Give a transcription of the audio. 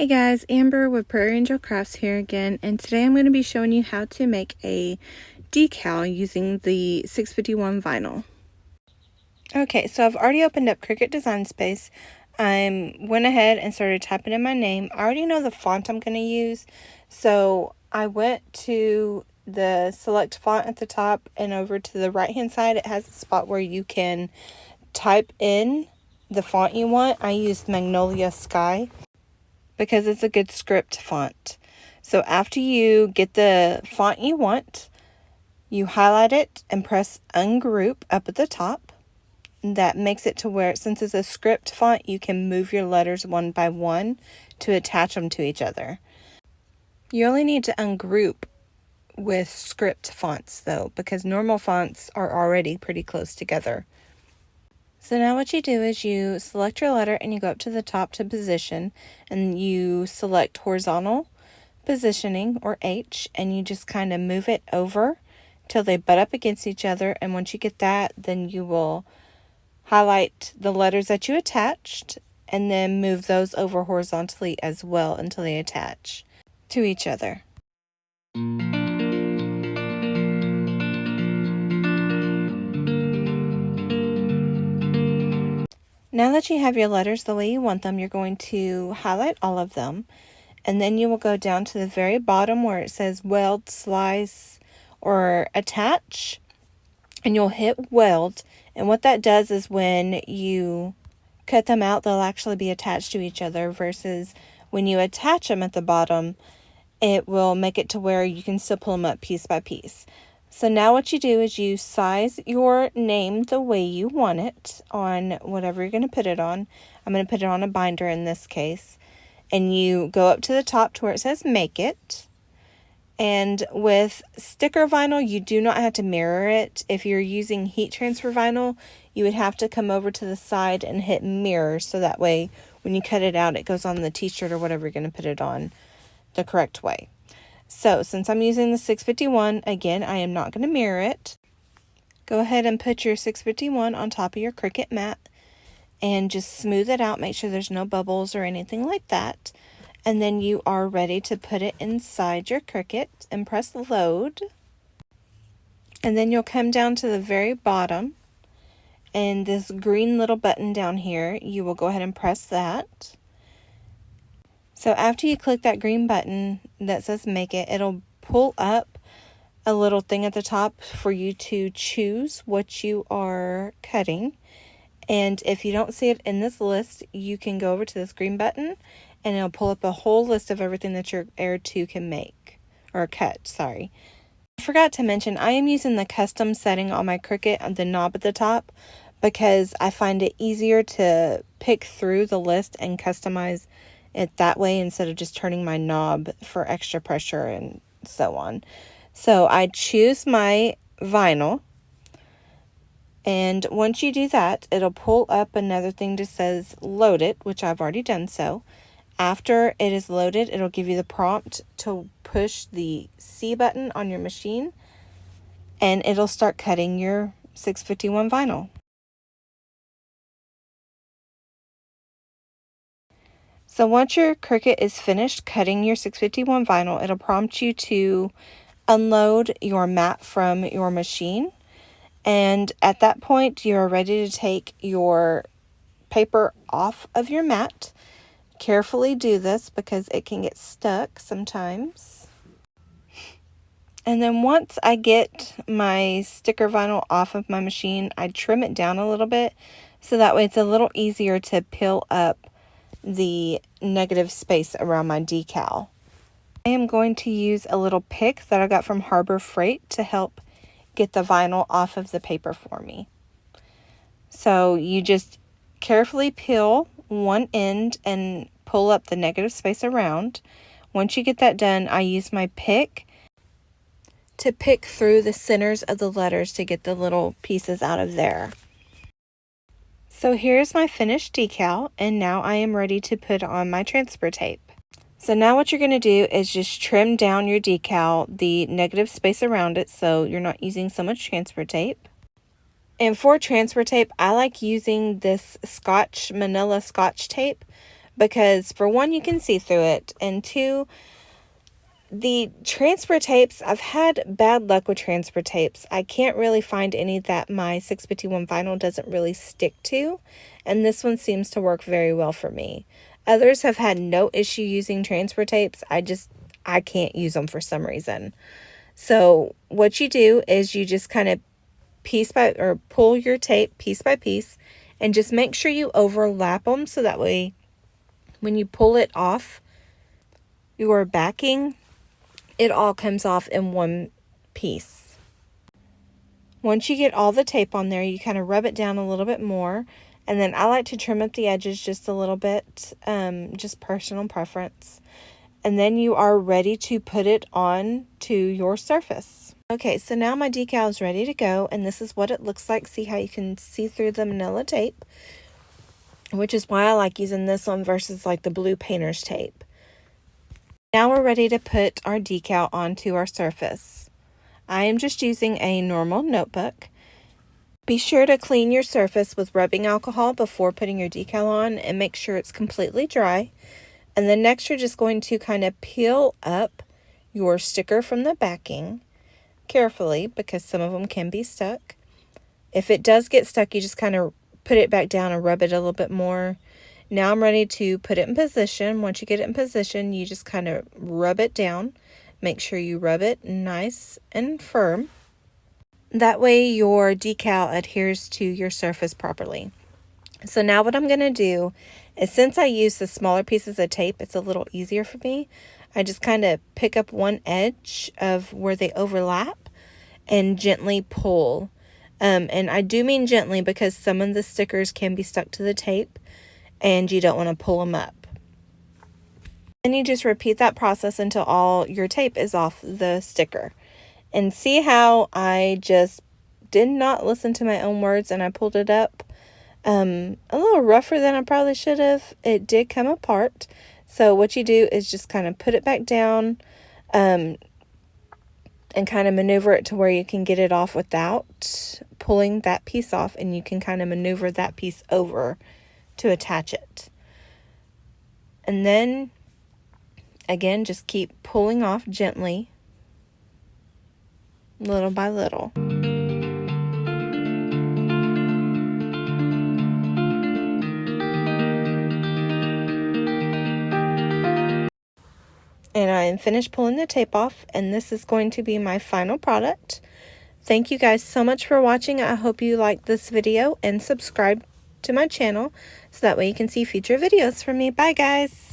Hey guys, Amber with Prairie Angel Crafts here again, and today I'm going to be showing you how to make a decal using the 651 vinyl. Okay, so I've already opened up Cricut Design Space. I went ahead and started typing in my name. I already know the font I'm going to use, so I went to the select font at the top, and over to the right hand side it has a spot where you can type in the font you want. I used Magnolia Sky because it's a good script font. So after you get the font you want, you highlight it and press ungroup up at the top. That makes it to where, since it's a script font, you can move your letters one by one to attach them to each other. You only need to ungroup with script fonts though, because normal fonts are already pretty close together. So now what you do is you select your letter and you go up to the top to position, and you select horizontal positioning, or H, and you just kind of move it over till they butt up against each other. And once you get that, then you will highlight the letters that you attached and then move those over horizontally as well until they attach to each other. Now that you have your letters the way you want them, you're going to highlight all of them, and then you will go down to the very bottom where it says weld, slice, or attach, and you'll hit weld. And what that does is when you cut them out, they'll actually be attached to each other, versus when you attach them at the bottom, it will make it to where you can still pull them up piece by piece. So now what you do is you size your name the way you want it on whatever you're going to put it on. I'm going to put it on a binder in this case. And you go up to the top to where it says make it. And with sticker vinyl, you do not have to mirror it. If you're using heat transfer vinyl, you would have to come over to the side and hit mirror, so that way when you cut it out, it goes on the t-shirt or whatever you're going to put it on the correct way. So since I'm using the 651, again, I am not going to mirror it. Go ahead and put your 651 on top of your Cricut mat and just smooth it out. Make sure there's no bubbles or anything like that. And then you are ready to put it inside your Cricut and press load. And then you'll come down to the very bottom, and this green little button down here, you will go ahead and press that. So after you click that green button that says make it, it'll pull up a little thing at the top for you to choose what you are cutting. And if you don't see it in this list, you can go over to this green button and it'll pull up a whole list of everything that your Air 2 can make, or cut, sorry. I forgot to mention, I am using the custom setting on my Cricut on the knob at the top, because I find it easier to pick through the list and customize it that way instead of just turning my knob for extra pressure and so on. So I choose my vinyl, and once you do that, it'll pull up another thing that says load it, which I've already done so. After it is loaded, it'll give you the prompt to push the C button on your machine, and it'll start cutting your 651 vinyl. So once your Cricut is finished cutting your 651 vinyl, it'll prompt you to unload your mat from your machine. And at that point, you are ready to take your paper off of your mat. Carefully do this because it can get stuck sometimes. And then once I get my sticker vinyl off of my machine, I trim it down a little bit, so that way it's a little easier to peel up the negative space around my decal. I am going to use a little pick that I got from Harbor Freight to help get the vinyl off of the paper for me. So you just carefully peel one end and pull up the negative space around. Once you get that done, I use my pick to pick through the centers of the letters to get the little pieces out of there. So here's my finished decal, and now I am ready to put on my transfer tape. So now what you're going to do is just trim down your decal, the negative space around it, so you're not using so much transfer tape. And for transfer tape, I like using this manila scotch tape, because for one, you can see through it, and two, the transfer tapes, I've had bad luck with transfer tapes. I can't really find any that my 651 vinyl doesn't really stick to, and this one seems to work very well for me. Others have had no issue using transfer tapes. I can't use them for some reason. So what you do is you just kind of pull your tape piece by piece, and just make sure you overlap them so that way when you pull it off your backing, it all comes off in one piece. Once you get all the tape on there, you kind of rub it down a little bit more, and then I like to trim up the edges just a little bit, just personal preference. And then you are ready to put it on to your surface. Okay, so now my decal is ready to go, and this is what it looks like. See how you can see through the manila tape, which is why I like using this one versus like the blue painter's tape. Now we're ready to put our decal onto our surface. I am just using a normal notebook. Be sure to clean your surface with rubbing alcohol before putting your decal on, and make sure it's completely dry. And then next you're just going to kind of peel up your sticker from the backing carefully, because some of them can be stuck. If it does get stuck, you just kind of put it back down and rub it a little bit more. Now I'm ready to put it in position. Once you get it in position, you just kind of rub it down. Make sure you rub it nice and firm. That way your decal adheres to your surface properly. So now what I'm going to do is, since I use the smaller pieces of tape, it's a little easier for me. I just kind of pick up one edge of where they overlap and gently pull. And I do mean gently, because some of the stickers can be stuck to the tape and you don't want to pull them up. Then you just repeat that process until all your tape is off the sticker. And see how I just did not listen to my own words and I pulled it up a little rougher than I probably should have. It did come apart. So what you do is just kind of put it back down and kind of maneuver it to where you can get it off without pulling that piece off, and you can kind of maneuver that piece over to attach it. And then again, just keep pulling off gently, little by little. And I am finished pulling the tape off, and this is going to be my final product. Thank you guys so much for watching. I hope you liked this video, and subscribe to my channel so that way you can see future videos from me. Bye guys!